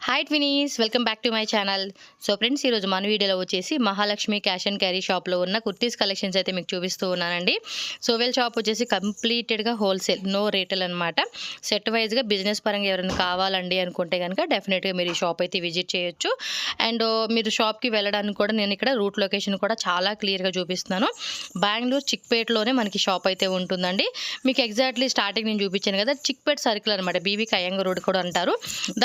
Hi twinnies, welcome back to my channel. So friends, ఈరోజు మన వీడియోలో వచ్చేసి మహాలక్ష్మి క్యాష్ అండ్ క్యారీ షాప్లో ఉన్న కుర్తీస్ కలెక్షన్స్ అయితే మీకు చూపిస్తూ ఉన్నానండి. సో వీళ్ళ షాప్ వచ్చేసి కంప్లీటెడ్గా హోల్సేల్, నో రీటైల్ అనమాట. సెట్ వైజ్గా బిజినెస్ పరంగా ఎవరైనా కావాలండి అనుకుంటే కనుక డెఫినెట్గా మీరు ఈ షాప్ అయితే విజిట్ చేయొచ్చు. అండ్ మీరు షాప్కి వెళ్ళడానికి కూడా నేను ఇక్కడ రూట్ లొకేషన్ కూడా చాలా క్లియర్గా చూపిస్తున్నాను. బెంగళూరు చిక్పేట్లోనే మనకి షాప్ అయితే ఉంటుందండి. మీకు ఎగ్జాక్ట్లీ స్టార్టింగ్ నేను చూపించాను కదా, చిక్పేట్ సర్కిల్ అనమాట, బీబీ కయ్యంగ రోడ్ కూడా అంటారు.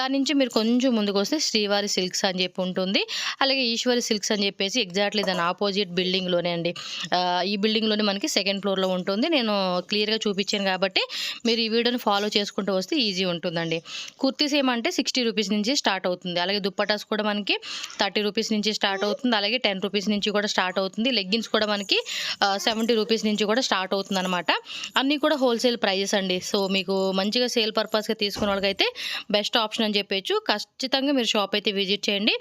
దాని నుంచి మీరు కొంచెం ముందుకు వస్తే శ్రీవారి సిల్క్స్ అని చెప్పి ఉంటుంది. అలాగే ఈశ్వరి సిల్క్స్ అని చెప్పేసి ఎగ్జాక్ట్లీ దాని ఆపోజిట్ బిల్డింగ్లోనే అండి. ఈ బిల్డింగ్లోనే మనకి సెకండ్ ఫ్లోర్లో ఉంటుంది. నేను క్లియర్గా చూపించాను కాబట్టి మీరు ఈ వీడియోని ఫాలో చేసుకుంటూ వస్తే ఈజీ ఉంటుందండి. కుర్తీస్ ఏమంటే 60 రూపీస్ నుంచి స్టార్ట్ అవుతుంది. అలాగే దుప్పటాస్ కూడా మనకి 30 రూపీస్ నుంచి స్టార్ట్ అవుతుంది. అలాగే 10 రూపీస్ నుంచి కూడా స్టార్ట్ అవుతుంది. లెగ్గిన్స్ కూడా మనకి 70 రూపీస్ నుంచి కూడా స్టార్ట్ అవుతుంది అనమాట. అన్నీ కూడా హోల్సేల్ ప్రైజెస్ అండి. సో మీకు మంచిగా సేల్ పర్పస్గా తీసుకున్న వాళ్ళకైతే బెస్ట్ ఆప్షన్ అని చెప్పచ్చు. ఖచ్చితంగా మీరు షాప్ అయితే విజిట్ చేయండి.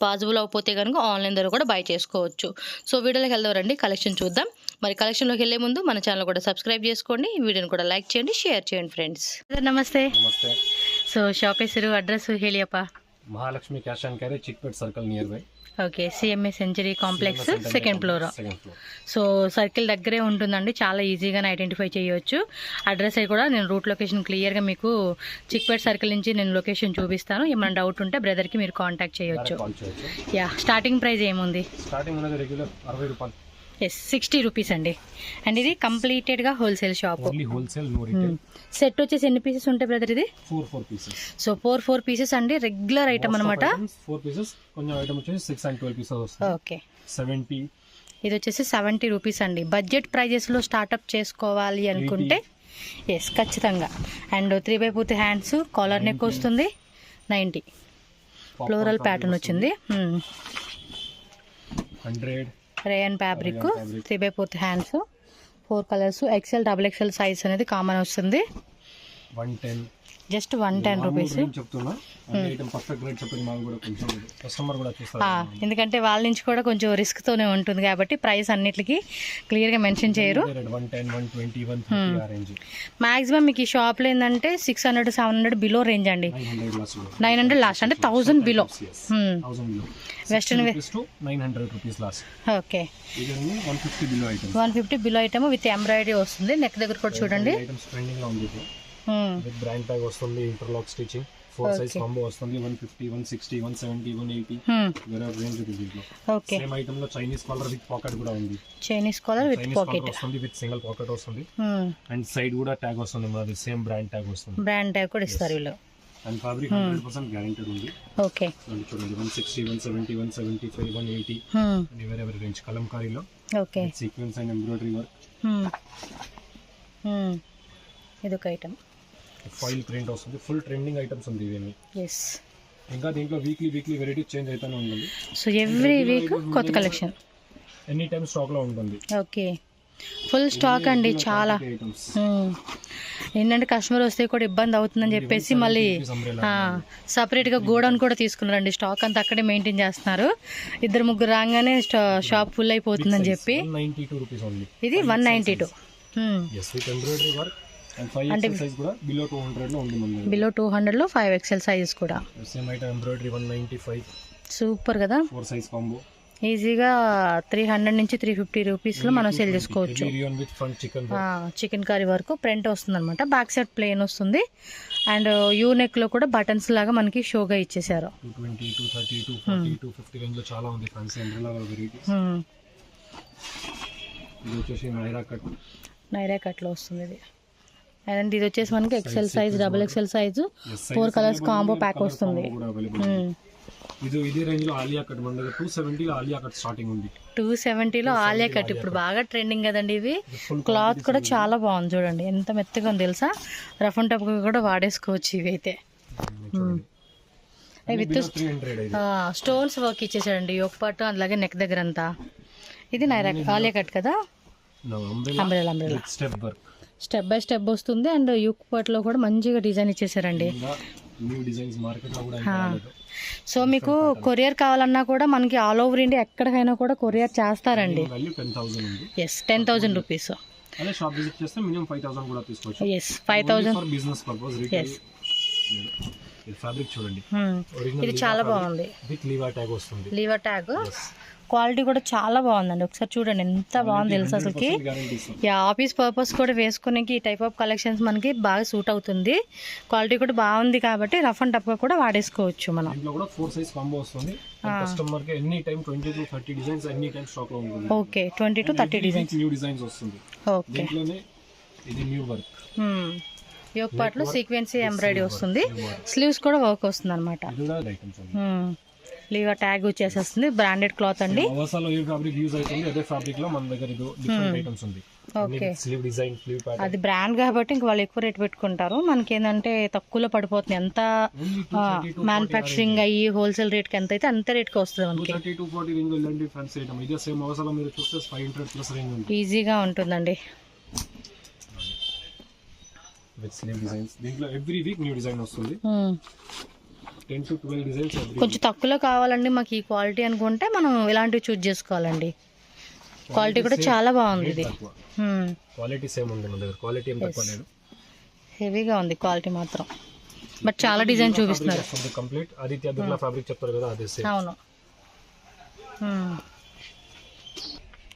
పాసిబుల్ అవ్వకపోతే కనుక ఆన్లైన్ ద్వారా కూడా బై చేసుకోవచ్చు. సో వీడియోలోకి వెళ్దామండి, కలెక్షన్ చూద్దాం. మరి కలెక్షన్లోకి వెళ్ళే ముందు మన ఛానల్ కూడా సబ్స్క్రైబ్ చేసుకోండి, ఈ వీడియోని కూడా లైక్ చేయండి, షేర్ చేయండి ఫ్రెండ్స్. నమస్తే. సో ಶಾಪ್ ಹೆಸರು, ಅಡ್ರೆಸ್ ಹೇಳಿಯಪ್ಪ. Mahalakshmi cash and carry Chickpet circle nearby. Okay, CMA century complex second floor. So circle దగ్గరే ఉంటుందండి, చాలా ఈజీగానే ఐడెంటిఫై చేయవచ్చు. అడ్రస్ అయి కూడా నేను రూట్ లొకేషన్ క్లియర్గా మీకు చిక్పేట్ సర్కిల్ నుంచి నేను లొకేషన్ చూపిస్తాను. ఏమైనా డౌట్ ఉంటే బ్రదర్కి మీరు కాంటాక్ట్ చేయొచ్చు. యా, స్టార్టింగ్ ప్రైస్ ఏముంది? స్టార్టింగ్ ఉన్నది రెగ్యులర్ 60 రూపాయలు. ఎస్, 60 రూపీస్ అండి. అండ్ ఇది కంప్లీటెడ్గా హోల్సేల్ షాప్. సెట్ వచ్చేసి ఎన్ని పీసెస్ ఉంటాయి బ్రదర్? ఇది 4 పీసెస్. సో 4 పీసెస్ అండి, రెగ్యులర్ ఐటమ్ అనమాట. 4 పీసెస్, కొంచెం ఐటమ్ వచ్చేసి 6 and 12 పీసెస్ వస్తాయి. ఓకే, 70. ఇది వచ్చేసి 70 రూపీస్ అండి. బడ్జెట్ ప్రైజెస్లో స్టార్ట్అప్ చేసుకోవాలి అనుకుంటే ఎస్ ఖచ్చితంగా. అండ్ 3x పూర్తి హ్యాండ్స్, కాలర్ నెక్ వస్తుంది. 90 ఫ్లోరల్ ప్యాటర్న్ వచ్చింది. 100 రేయన్ ఫ్యాబ్రిక్, 3x పూర్తి hands, 4 colours, XL double XL size అనేది కామన్ వస్తుంది. 110, జస్ట్ 110 రూపీస్. ఎందుకంటే వాళ్ళ నుంచి కూడా కొంచెం రిస్క్ తోనే ఉంటుంది కాబట్టి ప్రైస్ అన్నిటికీ క్లియర్ గా మెన్షన్ చేయరు. మాక్సిమం మీకు ఈ షాప్ లో ఏంటంటే 600-700 బిలో రేంజ్ అండి. 900 లాస్ట్, అంటే 1000 below. Western 900 rupees last. Okay, 150 below item with embroidery వస్తుంది. నెక్ దగ్గర కూడా చూడండి. విత్ బ్రాండ్ ట్యాగ్ వస్తుంది, ఇంటర్లాక్ స్టిచింగ్, 4 సైజ్ కాంబో వస్తుంది. 150, 160, 170, 180 వేరే రేంజ్ ఉంది దీంట్లో. ఓకే, సేమ్ ఐటమ్ లో చైనీస్ కాలర్ విత్ పాకెట్ కూడా ఉంది. చైనీస్ కాలర్ విత్ పాకెట్ వస్తుంది, విత్ సింగిల్ పాకెట్ వస్తుంది. అండ్ సైడ్ కూడా ట్యాగ్ వస్తుంది, మనది సేమ్ బ్రాండ్ ట్యాగ్ వస్తుంది. బ్రాండ్ ట్యాగ్ కూడా ఇస్తారు వీళ్ళు. అండ్ ఫ్యాబ్రిక్ 100% గ్యారెంటెడ్ ఉంది. ఓకే, చూడండి 160, 170, 175, 180 వేరే వేరే రేంజ్ కలంకారీలో. Okay, sequence and embroidery work. ఇదొక ఐటమ్, ఫాయిల్ ప్రింట్ వస్తుంది. ఫుల్ ట్రెండింగ్ ఐటమ్స్ ఉంది ఇవన్నీ. ఎస్, ఇంకా దీంట్లో వీక్లీ వెరైటీ చేంజ్ అవుతూనే ఉంటుంది. సో ఎవ్రీ వీక్ కొత్త కలెక్షన్ ఎనీ టైం స్టాక్ లో ఉంటుంది. ఓకే, ఫుల్ స్టాక్ అండి. చాలా ఏంటంటే కస్టమర్ వస్తే కూడా ఇబ్బంది అవుతుందని చెప్పేసి మళ్ళీ సపరేట్గా గోడౌన్ కూడా తీసుకున్నారండి. స్టాక్ అంతా అక్కడే మెయింటైన్ చేస్తున్నారు. 2-3 రాగానే షాప్ ఫుల్ అయిపోతుందని చెప్పి. ఇది 192. అంటే బిలో 200 లో 5 XL సైజ్ కూడా. సూపర్ కదా. 4 సైజ్ కాంబో ఈజీగా 300 నుంచి 350 రూపీస్ లో మనం సేల్ చేసుకోవచ్చు. చికెన్ కర్రీ వరకు ప్రింట్ వస్తుంది అనమాట. బ్యాక్ సైడ్ ప్లేన్ వస్తుంది. అండ్ యూ నెక్ లో కూడా బటన్స్ లాగా మనకి షోగా ఇచ్చేసారు. 220, 230, 240, 250 రేంజ్ లో చాలా ఉంది ఫ్యాన్సీ అంబ్రెల్లా వెరైటీస్. ఇది వచ్చేసి నైరా కట్ లో వస్తుంది ఇది. అండ్ ఇది వచ్చేసి మనకి XL size, double XL size, 4 colours combo pack వస్తుంది. ఇది రేంజ్ లో ఆలియా కట్ మన దగ్గర 270 లో ఆలియా కట్ స్టార్టింగ్ ఉంది. 270 లో ఆలియా కట్ ఇప్పుడు బాగా ట్రెండింగ్ కదండి. ఇవి క్లాత్ కూడా చాలా బాగుంది, చూడండి ఎంత మెత్తగా ఉంది తెలుసా. రఫ్ అండ్ టఫ్ కూడా వాడేసుకోవచ్చు ఇవి అయితే. విత్ స్టోన్స్ వర్క్ ఇచ్చేసాడండి యోక్ పాటు, అలాగే నెక్ దగ్గర అంతా. ఇది ఆలియా కట్ కదా, అంబ్రెల్లా స్టెప్ బై స్టెప్ వస్తుంది. అండ్ యూక్ పాట్లో కూడా మంచిగా డిజైన్ ఇచ్చేసారండి. సో మీకు కొరియర్ కావాలన్నా కూడా మనకి ఆల్ ఓవర్ ఇండియా ఎక్కడికైనా కూడా కొరియర్ చేస్తారండి. Yes, 10,000 rupees. ఎస్, 5,000. ఇది ఫ్యాబ్రిక్ చూడండి, ఇది చాలా బాగుంది. విత్ లీవా ట్యాగ్ వస్తుంది. లీవర్ ట్యాగ్ క్వాలిటీ కూడా చాలా బాగుందండి. ఒకసారి చూడండి ఎంత బాగుంది తెలుసు అసలుకి. ఆఫీస్ పర్పస్ కూడా వేసుకునేకి ఈ టైప్ ఆఫ్ కలెక్షన్స్ మనకి బాగా సూట్ అవుతుంది. క్వాలిటీ కూడా బాగుంది కాబట్టి రఫ్ అండ్ టఫ్ గా కూడా వాడేసుకోవచ్చు మనం. దీంట్లో కూడా 4 సైజ్ కాంబో వస్తుంది. కస్టమర్ కి any time 20 to 30 designs any time stock లో ఉంటుంది. Okay 20 to 30 designs new designs వస్తుంది. ఓకే దీంట్లోనే ఇది న్యూ వర్క్. యోక్ పార్ట్ లో సీక్వెన్సీ ఎంబ్రాయిడరీ వస్తుంది. స్లీవ్స్ కూడా వర్క్ వస్తుంది అనమాట. ఇది కూడా ఐటమ్స్ ఉంది. లీవర్ ట్యాగ్ వచ్చేసేస్తుంది. బ్రాండెడ్ క్లాత్ అండి. అవసాలో ఏ ఫ్యాబ్రిక్ యూజ్ అవుతుంది అదే ఫ్యాబ్రిక్ లో మన దగ్గర ఇది డిఫరెంట్ ఐటమ్స్ ఉంది. Okay slew design, slew pattern. అది బ్రాండ్ కాబట్టి ఇంక వాళ్ళు ఎక్కువ రేట్ పెట్టుకుంటారు. మనకి ఏంటంటే తక్కువలో పడిపోతుంది. ఎంత మ్యానుఫ్యాక్చరింగ్ అయ్యి హోల్సేల్ రేట్ కి ఎంత అయితే అంత రేట్ కి వస్తుంది మనకి. 30 to 40 రేంజ్ లో ఇలాంటి ఫ్యాన్సీ ఐటమ్. ఇదే సేమ్ అవసాలో మీరు చూస్తే 500 ప్లస్ రేంజ్ ఉంది. ఈజీగా ఉంటుందండి. With sleeve designs. దీంట్లో ఎవ్రీ వీక్ న్యూ డిజైన్ వస్తుంది. 10 to 12 డిజైన్స్. కొంచెం తక్కువలో కావాలండి మాకు ఈ క్వాలిటీ అనుకుంటే మనం ఇలాంటివి చూస్ చేసుకోవాలండి. క్వాలిటీ కూడా చాలా బాగుంది. ఇది క్వాలిటీ సేమ్ ఉంది మన దగ్గర. క్వాలిటీ ఏం తక్కువ లేదు. హెవీగా ఉంది క్వాలిటీ మాత్రం. బట్ చాలా డిజైన్ చూపిస్తున్నారు. కంప్లీట్ ఆదిత్య బిర్లా ఫ్యాబ్రిక్ చెప్తారు కదా అదే సేమ్. అవును.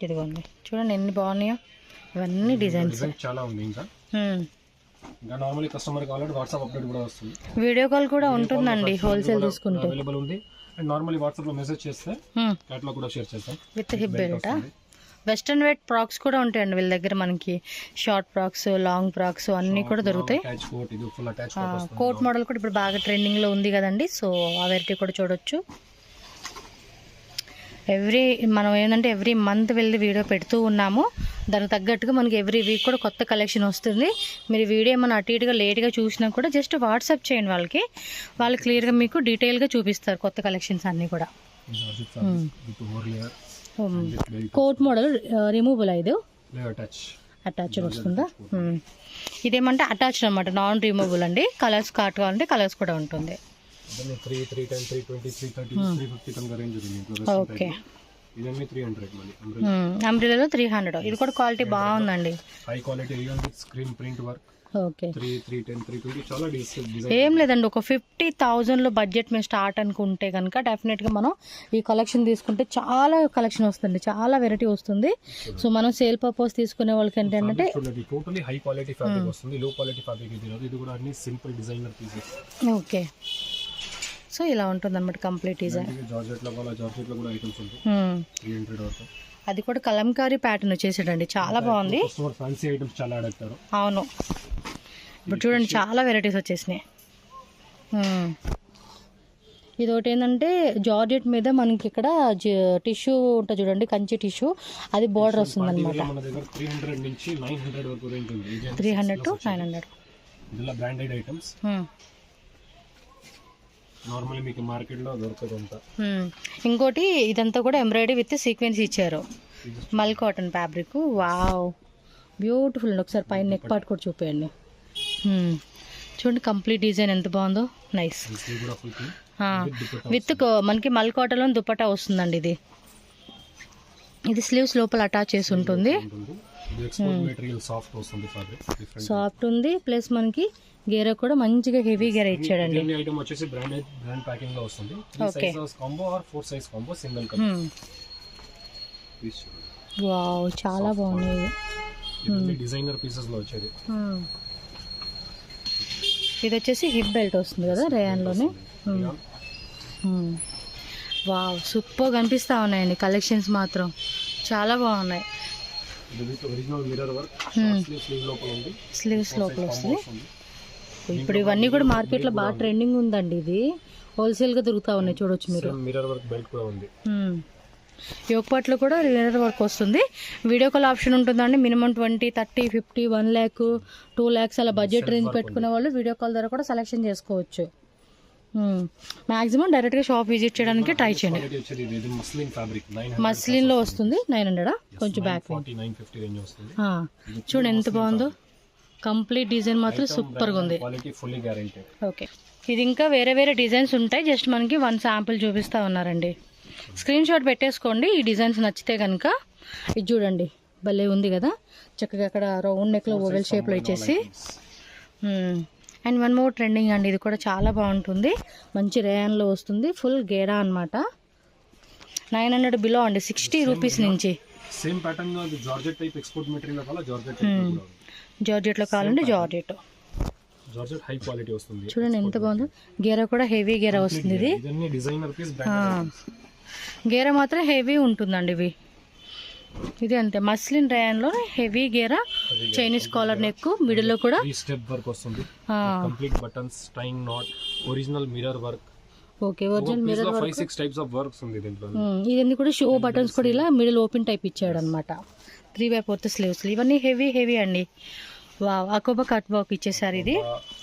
ఇదిగోండి చూడండి ఎన్ని బాగున్నాయో ఇవన్నీ డిజైన్స్. చాలా ఉంది. ఇంకా నార్మల్లీ కస్టమర్ కావాలంటే వాట్సాప్ అప్డేట్ కూడా వస్తుంది. వీడియో కాల్ కూడా ఉంటుందండి హోల్సేల్ తీసుకుంటే. అవైలబుల్ ఉంది. అండ్ నార్మల్లీ వాట్సాప్ లో మెసేజ్ చేస్తే క్యాటలాగ్ కూడా షేర్ చేస్తాం. With hip belt. Western wear frocks కూడా ఉంటాయండి వీళ్ళ దగ్గర. మనకి షార్ట్ ఫ్రాక్స్, లాంగ్ ఫ్రాక్స్ అన్నీ కూడా దొరుకుతాయి. కోట్ మోడల్ కూడా ఇప్పుడు బాగా ట్రెండింగ్ లో ఉంది కదండి. సో ఆ వెరైటీ కూడా చూడొచ్చు. మనం ఏంటంటే ఎవ్రీ మంత్ వెళ్ళి వీడియో పెడుతూ ఉన్నాము. దానికి తగ్గట్టుగా మనకి ఎవ్రీ వీక్ కూడా కొత్త కలెక్షన్ వస్తుంది. మీరు వీడియో ఏమైనా అటు ఇటుగా లేట్గా చూసినా కూడా జస్ట్ వాట్సాప్ చేయండి వాళ్ళకి. వాళ్ళు క్లియర్గా మీకు డీటెయిల్గా చూపిస్తారు కొత్త కలెక్షన్స్ అన్నీ కూడా. Coat model removable. ఇది అటాచ్డ్ వస్తుందా? ఇదేమంటే అటాచ్డ్ అనమాట, నాన్ రిమూవబుల్ అండి. కలర్స్ కాట్ కావాలంటే కలర్స్ కూడా ఉంటుంది. ఓకే అంబ్రెల్లాలో 300. ఇది కూడా క్వాలిటీ బాగుందండి. High quality screen print work. Okay 310 320 చాలా డిజైన్. ఏం లేదండి, ఒక 50,000 లో బడ్జెట్ మేము స్టార్ట్ అనుకుంటే కనుక డెఫినెట్గా మనం ఈ కలెక్షన్ తీసుకుంటే చాలా కలెక్షన్ వస్తుంది, చాలా వెరైటీ వస్తుంది. సో మనం సేల్ పర్పస్ తీసుకునే వాళ్ళకి ఏంటంటే టోటలీ హై క్వాలిటీ ఫ్యాబ్రిక్ వస్తుంది. లో క్వాలిటీ ఫ్యాబ్రిక్ ఇది కూడా అన్ని simple designer pieces. Okay so ఇలా ఉంటుంది అనమాట కంప్లీట్ డిజైన్. జార్జెట్ లో కూడా ఐటమ్స్ ఉంటాయి. 300 వరకు. అది కూడా కలంకారీ ప్యాటర్న్ వచ్చేసాడండి, చాలా బాగుంది. ఫ్యాన్సీ ఐటమ్స్ చాలా అడుగుతారు. అవును, ఇప్పుడు చూడండి చాలా వెరైటీస్ వచ్చేసినాయి. ఇది ఒకటి ఏంటంటే జార్జెట్ మీద మనకి ఇక్కడ టిష్యూ ఉంటుంది చూడండి, కంచి టిష్యూ, అది బోర్డర్ వస్తుంది అనమాట. 300 నుంచి 900 వరకు రేంజ్ ఉంది. 300 to 900 ఇదిలా బ్రాండెడ్ ఐటమ్స్. నార్మల్లీ మీకు మార్కెట్ లో దొరకదంతా. ఇంకోటి ఇదంతా కూడా ఎంబ్రాయిడరీ విత్ సీక్వెన్స్ ఇచ్చారు. మల్ కాటన్ ఫ్యాబ్రిక్. వావ్ బ్యూటిఫుల్ అండి. ఒకసారి పైన నెక్ పార్ట్ కూడా చూపేయండి. చూడండి కంప్లీట్ డిజైన్ ఎంత బాగుందో. నైస్. విత్ మనకి మల్ కాటన్ లో దుపట్టా వస్తుందండి. ఇది స్లీవ్స్ లోపల అటాచ్ చేసి ఉంటుంది. సాఫ్ట్ ఉంది, ప్లస్ మనకి గేర కూడా మంచిగా హెవీ గేర ఇచ్చాడండి. ఐటమ్ వచ్చేసి బ్రాండ్ ప్యాకింగ్ లో వస్తుంది. 3 sizes combo or 4 size combo single colour. Wow చాలా బాగున్నాయి. ఇది డిజైనర్ పీసెస్ లో వచ్చేది. ఇది వచ్చేసి హిప్ బెల్ట్ వస్తుంది కదా రేయాన్ లోనే. వావ్ సూపర్ కనిపిస్తా ఉన్నాయండి కలెక్షన్స్ మాత్రం చాలా బాగున్నాయి. స్లీవ్స్ లోపల వస్తుంది. ఇప్పుడు ఇవన్నీ కూడా మార్కెట్ లో బాగా ట్రెండింగ్ ఉందండి. ఇది హోల్సేల్ గా దొరుకుతా ఉన్నాయి, చూడొచ్చు మీరు. మిర్రర్ వర్క్ బెల్ట్ కూడా ఉంది. యోగపాట్లో కూడా మిర్రర్ వర్క్ వస్తుంది. వీడియో కాల్ ఆప్షన్ ఉంటుందండి. మినిమం 20, 30, 50, 1 lakh, 2 lakhs అలా బడ్జెట్ రేంజ్ పెట్టుకునే వాళ్ళు వీడియో కాల్ ద్వారా కూడా సెలెక్షన్ చేసుకోవచ్చు. మాక్సిమం డైరెక్ట్ గా షాప్ విజిట్ చేయడానికి ట్రై చేయండి. మస్లిన్ లో వస్తుంది. 900 కొంచెం బ్యాక్. చూడండి ఎంత బాగుందో. కంప్లీట్ డిజైన్ మాత్రం సూపర్ గా ఉంది. ఓకే ఇది ఇంకా వేరే వేరే డిజైన్స్ ఉంటాయి. జస్ట్ మనకి 1 శాంపుల్ చూపిస్తా ఉన్నారండి. స్క్రీన్ షాట్ పెట్టేసుకోండి ఈ డిజైన్స్ నచ్చితే కనుక. ఇది చూడండి భలే ఉంది కదా, చక్కగా అక్కడ రౌండ్ నెక్ లో ఓవెల్ షేప్ లో ఇచ్చేసి. అండ్ వన్ మోర్ ట్రెండింగ్ అండి, ఇది కూడా చాలా బాగుంటుంది, మంచి రేయాన్లో వస్తుంది, ఫుల్ గేరా అనమాట. 900 బిలో అండి, 60 రూపీస్ నుంచి. Same pattern georgette type export material కావాలా, జార్జెట్లో కావాలంటే జార్జెట్ హై క్వాలిటీ వస్తుంది. చూడండి ఎంత బాగుందో, గేరా కూడా హెవీ గేరా వస్తుంది. ఇది డిజైనర్ పీస్, గేరా మాత్రం హెవీ ఉంటుందండి ఇవి. ఇది అంతే మస్లిన్ రేయాన్లో హెవీ గేరా, చైనీస్ కాలర్ నెక్, మిడిల్ లో కూడా స్టెప్ వర్క్ వస్తుంది, complete buttons, tying knot, original mirror work. Okay, original mirror work, 5-6 types of works ఉంది దీంట్లో. ఇవన్నీ కూడా షో బటన్స్ కూడా ఇలా మిడిల్ ఓపెన్ టైప్ ఇచ్చాడు అనమాట. 3/4 స్లీవ్స్, ఇవన్నీ హెవీ అండి. వావ్, అకోబా కట్ వర్క్ ఇచ్చేసారు. ఇది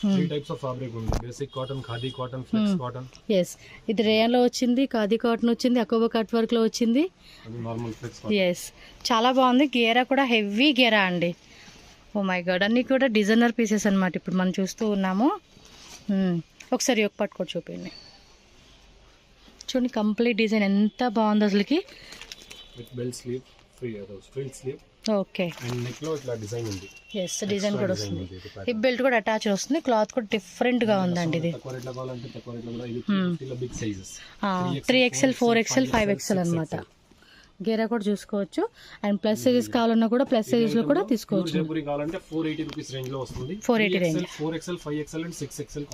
3 టైప్స్ ఆఫ్ ఫ్యాబ్రిక్ ఉంది, basic cotton, khadi cotton, flex cotton. Yes, ఇది రేయాన్ లో వచ్చింది, ఖాదీ కాటన్ వచ్చింది, అకోబా కట్ వర్క్ లో వచ్చింది. అది నార్మల్ ఫ్లెక్స్ కాటన్. ఎస్, చాలా బాగుంది. గేరా కూడా హెవీ గేరా అండి. ఓ మై గాడ్, అన్ని కూడా డిజైనర్ పీసెస్ అనమాట ఇప్పుడు మనం చూస్తూ ఉన్నాము. ఒకసారి ఒక పట్టుకోటి చూపించండి. చూడండి కంప్లీట్ డిజైన్ ఎంత బాగుంది అసలుకి. With bell sleeve, frill sleeve. Okay, and neck లో ఇట్లా డిజైన్ ఉంది. ఎస్, డిజైన్ కూడా వస్తుంది, హిప్ బెల్ట్ కూడా అటాచ్ వస్తుంది, క్లాత్ కూడా డిఫరెంట్ గా ఉందండి. ఇది 3XL, 4XL, 5XL అనమాట. గేరా కూడా చూసుకోవచ్చు. అండ్ ప్లస్ సైజెస్ కావాలన్నా కూడా ప్లస్ సైజెస్ లో కూడా తీసుకోవచ్చు. 480 రూపీస్ రేంజ్ లో వస్తుంది. 480 range, 4XL, 5XL and 6XL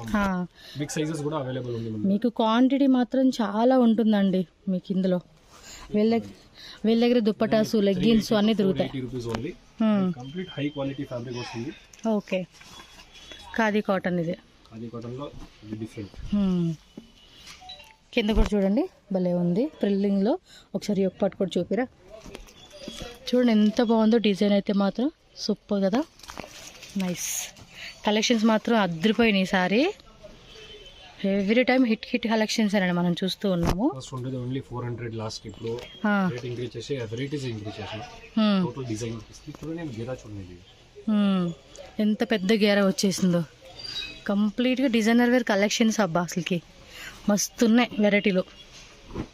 big sizes కూడా అవైలబుల్ ఉంది. మీకు క్వాంటిటీ మాత్రం చాలా ఉంటుందండి మీకు ఇందులో. వీళ్ళ దగ్గర దుప్పటాసు, లెగ్గిన్స్ అన్ని దొరుకుతాయి. కంప్లీట్ హై క్వాలిటీ ఫ్యాబ్రిక్ వస్తుంది. ఓకే, ఖాదీ కాటన్, ఇది ఖాదీ కాటన్ లో డిఫరెంట్. కింద కూడా చూడండి భలే ఉంది ప్రిల్లింగ్ లో. ఒకసారి ఒక పట్టు కూడా చూపిరా. చూడండి ఎంత బాగుందో డిజైన్ అయితే మాత్రం సూపర్ కదా, నైస్. కలెక్షన్స్ మాత్రం అద్దరిపోయినాయి ఈసారి. ఎవ్రీ టైం హిట్ కలెక్షన్స్ అండి మనం చూస్తూ ఉన్నాము. ఓన్లీ 400 లాస్ట్, ఇప్పుడు రేట్ ఇంక్రీజ్ చేసి వెరైటీస్ ఇంక్రీజ్ చేసాను. టోటల్ డిజైన్ చూడండి, గేరా చూడండి ఎంత పెద్ద గేరా వచ్చేసిందో. కంప్లీట్గా డిజైనర్ వేర్ కలెక్షన్స్ అబ్బా, అసలుకి మస్తు ఉన్నాయి వెరైటీలో.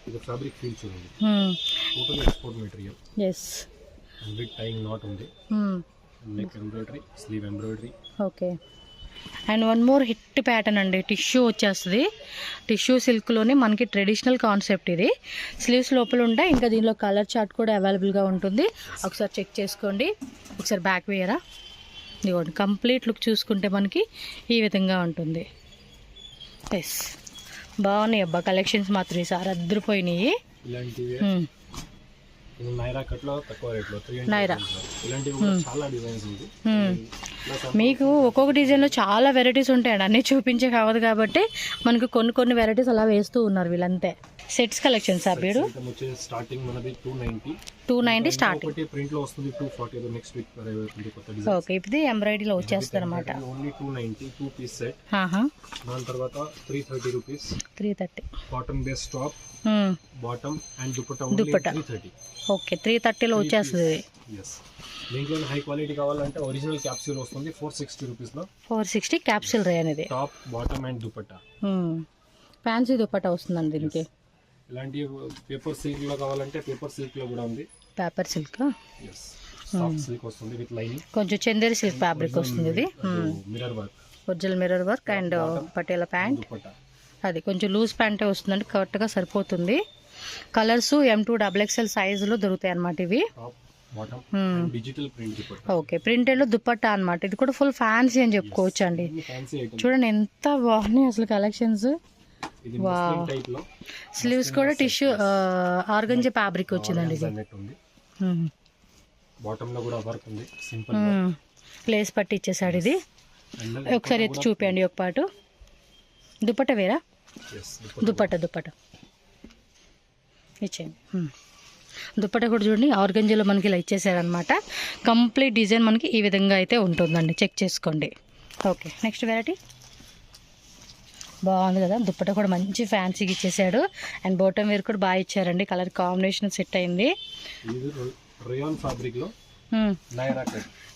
ఇది ఫ్యాబ్రిక్ ఫీల్ చూడండి, total export material. Yes, with tying knot ఉంది, neck embroidery, sleeve embroidery. Okay, and one more hit pattern అండి, టిష్యూ వచ్చేస్తుంది. టిష్యూ సిల్క్లోనే మనకి ట్రెడిషనల్ కాన్సెప్ట్ ఇది. స్లీవ్స్ లోపల ఉంటాయి, ఇంకా దీనిలో కలర్ చార్ట్ కూడా అవైలబుల్గా ఉంటుంది. ఒకసారి చెక్ చేసుకోండి. ఒకసారి బ్యాక్ వేయరా, ఇదిగోండి కంప్లీట్ లుక్ చూసుకుంటే మనకి ఈ విధంగా ఉంటుంది. ఎస్, బాగున్నాయి అబ్బా కలెక్షన్స్ మాత్రం ఈసారి అద్దరిపోయినాయి. నైరా కట్ లో తక్కువ రేట్ లో, నైరా ఇలాంటివి కూడా చాలా డిజైన్స్ ఉంది. మీకు ఒక్కొక్క డిజైన్లో చాలా వెరైటీస్ ఉంటాయండి, అన్నీ చూపించే కావదు కాబట్టి మనకు కొన్ని వెరైటీస్ అలా వేస్తూ ఉన్నారు వీళ్ళంతే. సెట్స్ కలెక్షన్స్ ఆ వీడు స్టార్టింగ్ మనది 290 స్టార్టింగ్, ప్రింట్ లో వస్తుంది 240 నెక్స్ట్ వీక్ కొత్త డిజైన్. ఓకే, ఇది ఎంబ్రాయిడరీలో వచ్చేస్తుంది అనమాట. Only 290 2 piece set. దాని తర్వాత 330 rupees, 330 cotton base top, bottom and dupatta 330. Okay, 330లో వచ్చేస్తుంది. దీంట్లో హై క్వాలిటీ కావాలంటే ఒరిజినల్ క్యాప్సూల్ వస్తుంది 460 రూపీస్ లో. 460 క్యాప్సూల్ రే అనేది, top bottom and dupatta. Fancy dupatta వస్తుందండి దీనికి. ఇలాంటి పేపర్ సిల్క్ లో కావాలంటే పేపర్ సిల్క్ లో కూడా ఉంది. పేపర్ సిల్క్, సాఫ్ట్ సిల్క్ వస్తుంది విత్ లైనింగ్. కొంచెం చందేరి సిల్క్ ఫ్యాబ్రిక్ వస్తుంది. ఇది mirror work, original mirror work and Patiala pant. అది కొంచెం లూజ్ ప్యాంటే వస్తుందండి, కరెక్ట్గా సరిపోతుంది. కలర్స్ M2XXL సైజులో దొరుకుతాయి అన్నమాట ఇవి. Digital print. ఓకే, ప్రింటెడ్ లో దుపట్టా అన్నమాట. ఇది కూడా ఫుల్ ఫ్యాన్సీ అని చెప్పుకోవచ్చు అండి. చూడండి ఎంత బాగున్నాయి అసలు కలెక్షన్స్. స్లీవ్స్ కూడా టిష్యూ ఆర్గంజా ఫ్యాబ్రిక్ వచ్చిందండి. ఇది బాటమ్ లో కూడా వర్క్ ఉంది, సింపుల్ ప్లేస్ పట్టి ఇచ్చేసాడు. ఇది ఒకసారి ఎత్తి చూపించండి ఒక పాటు. దుపట్టా వేరా, దుపట్టా ఇచ్చేయండి. దుపట్టా కూడా చూడండి ఆర్గంజాలో మనకి ఇలా ఇచ్చేసారనమాట. కంప్లీట్ డిజైన్ మనకి ఈ విధంగా అయితే ఉంటుందండి, చెక్ చేసుకోండి. ఓకే, నెక్స్ట్ వెరైటీ బాగుంది కదా, దుపట్టా కూడా మంచి ఫ్యాన్సీగా ఇచ్చేసాడు. అండ్ బాటమ్ వేర్ కూడా బాగా ఇచ్చారండి, కలర్ కాంబినేషన్ సెట్ అయింది.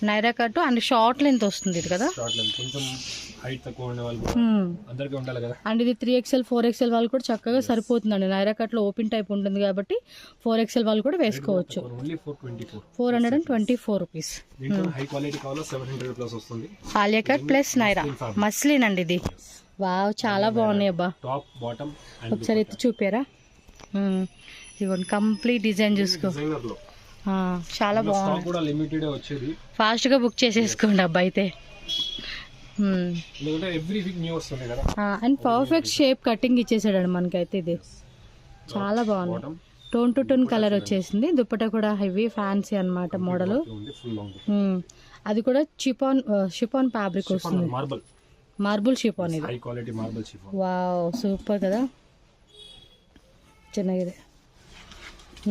Naira cut and short length వస్తుంది ఇది కదా. షార్ట్ లెంత్ కొంచెం హైట్ తక్కువ ఉండే వాళ్ళు అందరికీ ఉండాలి కదా. అండ్ ఇది 3XL 4XL వాళ్ళు కూడా చక్కగా సరిపోతుందండి. నైరా కట్ లో ఓపెన్ టైప్ ఉంటుంది కాబట్టి 4XL వాళ్ళు కూడా వేసుకోవచ్చు. Only 424 424 rupees. దీంట్లో హై క్వాలిటీ కావాలో 700 ప్లస్ వస్తుంది. Alia cut plus Naira muslin అండి ఇది. వావ్ చాలా బాగున్నాయి అబ్బా. టాప్ బాటమ్ ఒకసారి ఎత్తి చూపారా. ఇదిగోండి కంప్లీట్ డిజైన్ చూసుకో. డిజైనర్ లో చాలా బాగుంది. స్టాక్ కూడా లిమిటెడ్ వచ్చేది. ఫాస్ట్ గా బుక్ చేసేసుకోండి అబ్బా అయితే. ఎందుకంటే ఎవ్రీ వీక్ న్యూ వస్తుంది కదా. అండ్ పర్ఫెక్ట్ షేప్ కటింగ్ ఇచ్చేసాడండి మనకైతే. ఇది చాలా బాగుంది. టోన్ టు టోన్ కలర్ వచ్చేసింది. దుప్పట కూడా హెవీ ఫ్యాన్సీ అన్నమాట మోడల్. అది కూడా షిఫాన్ ఫ్యాబ్రిక్ వస్తుంది. మార్బుల్ షిఫాన్ ఇది. High quality marble chiffon. Wow super కదా. చిన్నగా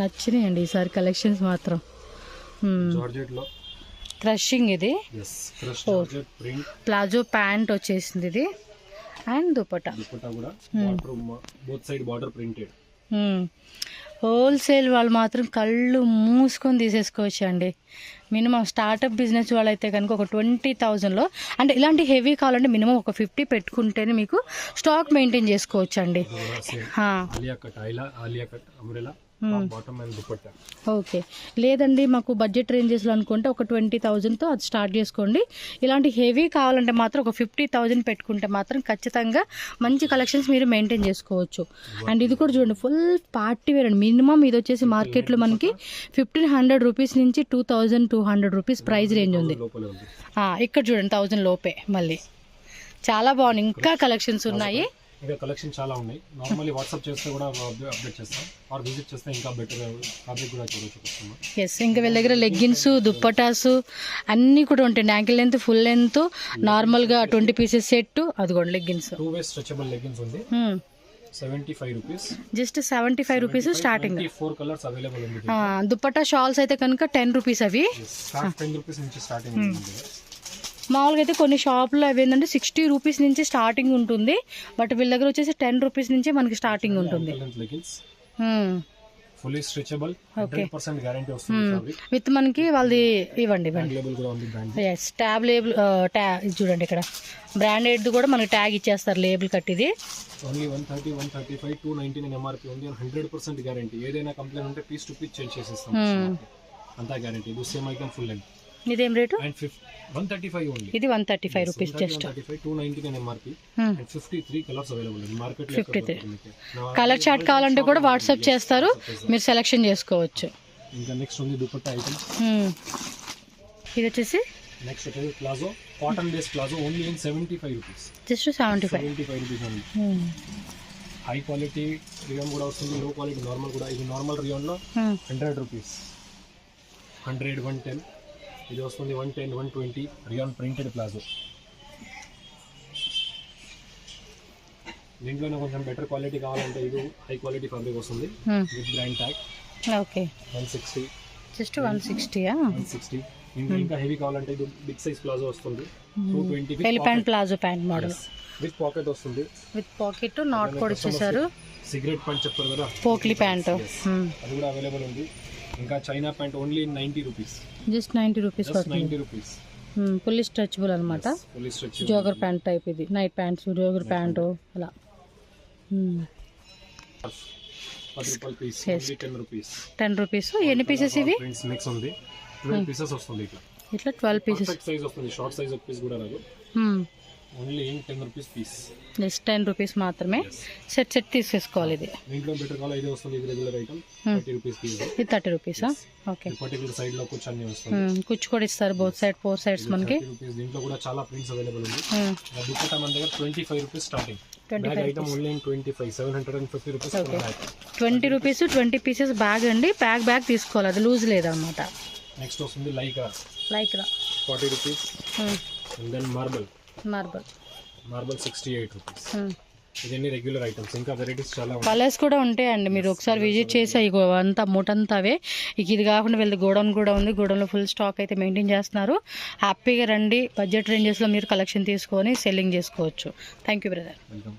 నచ్చినాయండి ఈసారి కలెక్షన్స్ మాత్రం. జార్జెట్ లో క్రషింగ్ ఇది. ప్లాజో ప్యాంట్ వచ్చేసింది ఇది. అండ్ దుపట్టా కూడా both side border printed. Wholesale వాళ్ళు మాత్రం కళ్ళు మూసుకొని తీసేసుకోవచ్చు అండి. మినిమం స్టార్టప్ బిజినెస్ వాళ్ళు అయితే కనుక ఒక 20,000లో అంటే ఇలాంటి హెవీ కావాలంటే మినిమం ఒక 50 పెట్టుకుంటేనే మీకు స్టాక్ మెయింటైన్ చేసుకోవచ్చు అండి. ఓకే లేదండి మాకు బడ్జెట్ రేంజెస్లో అనుకుంటే ఒక 20,000తో అది స్టార్ట్ చేసుకోండి. ఇలాంటి హెవీ కావాలంటే మాత్రం ఒక 50,000 పెట్టుకుంటే మాత్రం ఖచ్చితంగా మంచి కలెక్షన్స్ మీరు మెయింటైన్ చేసుకోవచ్చు. అండ్ ఇది కూడా చూడండి ఫుల్ పార్టీ వేర్ అండి. మినిమం ఇది వచ్చేసి మార్కెట్లో మనకి 1,500 రూపీస్ నుంచి 2,200 రూపీస్ ప్రైస్ రేంజ్ ఉంది. ఇక్కడ చూడండి 1000 లోపే. మళ్ళీ చాలా బాగుంది. ఇంకా కలెక్షన్స్ ఉన్నాయి. ఇంకా కలెక్షన్ చాలా ఉన్నాయి. నార్మల్లీ వాట్సాప్ చేస్తే కూడా అప్డేట్ చేస్తాం. ఆర్ విజిట్ చేస్తే ఇంకా బెటర్ ఫ్యాబ్రిక్ కూడా చూడొచ్చు. ఎస్ ఇంకా వీళ్ళ దగ్గర లెగ్గిన్స్ దుప్పటాస్ అన్నీ కూడా ఉంటాయి. యాంకిల్ లెంత్ ఫుల్ లెంత్ నార్మల్గా 20 పీసెస్ సెట్. అదిగోండి లెగ్గిన్స్ 2 వే స్ట్రెచబుల్ లెగ్గిన్స్ ఉంది. 75 rupees. Just 75 rupees starting. 4 colours available ఉంది. దుప్పటా షాల్స్ అయితే కనుక 10 రూపీస్ అవి. 10 రూపీస్ నుంచి స్టార్టింగ్ ఉంది. మామూలుగా అయితే కొన్ని షాపులో అవి ఏంటంటే 60 రూపీస్ నుంచి స్టార్టింగ్ ఉంటుంది. బట్ వీళ్ళ దగ్గర వచ్చేసి 10 రూపీస్ నుంచే మనకి స్టార్టింగ్ ఉంటుంది. ఫుల్లీ స్ట్రెచబుల్ 100% గ్యారెంటీ వస్తుంది. విత్ మనకి వాళ్ళది ఇవ్వండి ఎస్ ట్యాబ్ లేబుల్ చూడండి ఇక్కడ బ్రాండెడ్ కూడా మనకి ట్యాగ్ ఇచ్చేస్తారు లేబుల్ కట్టిది. ఓన్లీ 130, 135, 299 ఎంఆర్పీ ఉంది. 100% గ్యారెంటీ. ఏదైనా కంప్లైంట్ ఉంటే పీస్ టు పీస్ చేంజ్ చేసేస్తాం. అంతా గ్యారెంటీ. ఇది సేమ్ ఐటమ్ ఫుల్ లెంత్. ఇదేం రేటు? 135 ఓన్లీ. ఇది 135 rupees just. 299 MRP and 53 colours available ఉంది మార్కెట్ లో. 53 కలర్ చార్ట్ కావాలంటే కూడా వాట్సాప్ చేస్తారు, మీరు సెలెక్షన్ చేసుకోవచ్చు. ఇంకా నెక్స్ట్ ఉంది దుపట్టా ఐటమ్. ఇది వచ్చేసి నెక్స్ట్ వచ్చేసి palazzo cotton base palazzo only in 75 rupees. Just 75 rupees only. High quality rayon కూడా వస్తుంది, లో క్వాలిటీ నార్మల్ కూడా. ఇది నార్మల్ రియాన్ లో 100 రూపీస్. 100, 110. ఇది వస్తుంది 110, 120 రియాన్ ప్రింటెడ్ ప్లాజో. దీంట్లోనే కొంచెం బెటర్ క్వాలిటీ కావాలంటే ఇది హై క్వాలిటీ ఫ్యాబ్రిక్ వస్తుంది with brand tag. Okay 160. Just 160. 160. ఇంకా హెవీ కావాలంటే ఇది బిగ్ సైజ్ ప్లాజో వస్తుంది 220. Bell pant palazzo pant model with pocket వస్తుంది. విత్ పాకెట్ నాట్ కూడా ఇచ్చేసారు. సిగరెట్ ప్యాంట్ చెప్తారు కదా పోక్లీ ప్యాంట్, అది కూడా అవైలబుల్ ఉంది. ఇంకా China pant only 90 rupees. Just 90 rupees. 90 rupees. Fully stretchable అనమాట. Jogger pant type. ఇది నైట్ ప్యాంట్స్ జోగర్ ప్యాంటు అలా. 10 రూపాయల పీస్. 10 రూపీస్. 10 రూపీస్. ఎన్ని పీసెస్ ఇవి? ప్రింట్స్ మిక్స్ ఉంది. 12 పీసెస్ వస్తుంది ఇట్లా 12 పీసెస్. పర్ఫెక్ట్ సైజ్ వస్తుంది. షార్ట్ సైజ్ ఒక పీస్ కూడా రాదు. Only 10 rupees piece. Just 10 rupees మాత్రమే. సెట్ తీసేసుకోవాలి. ఇది దీంట్లో బెటర్ కావాలి. ఇది వస్తుంది ఇది రెగ్యులర్ ఐటమ్ 30 రూపీస్ పీస్. ఇది 30 రూపీసా? ఓకే. పర్టిక్యులర్ సైడ్ లో కుచ్చు అన్ని వస్తుంది. కుచ్చు కూడా ఇస్తారు బోత్ సైడ్ 4 సైడ్స్ మనకి. 30 రూపీస్. దీంట్లో కూడా చాలా ప్రింట్స్ అవైలబుల్ ఉంది. దుపట్టా మన దగ్గర 25 rupees starting. Bag item only 25, 750 rupees. 20 rupees 20 pieces bag అండి. బ్యాగ్ తీసుకోవాలి, అది లూజ్ లేదన్నమాట. నెక్స్ట్ వస్తుంది Lycra 40 rupees. And then marble 68 rupees. ఇవన్నీ రెగ్యులర్ ఐటమ్స్. ఇంకా వెరైటీస్ చాలా ఉన్నాయి. కలర్స్ కూడా ఉంటాయండి. మీరు ఒకసారి విజిట్ చేసి అంతా మూటంతా అవే. ఇది కాకుండా వీళ్ళది గోడౌన్ కూడా ఉంది. గోడౌన్లో ఫుల్ స్టాక్ అయితే మెయింటైన్ చేస్తున్నారు. హ్యాపీగా రండి. బడ్జెట్ రేంజెస్లో మీరు కలెక్షన్ తీసుకొని సెల్లింగ్ చేసుకోవచ్చు. Thank you brother. వెల్కమ్.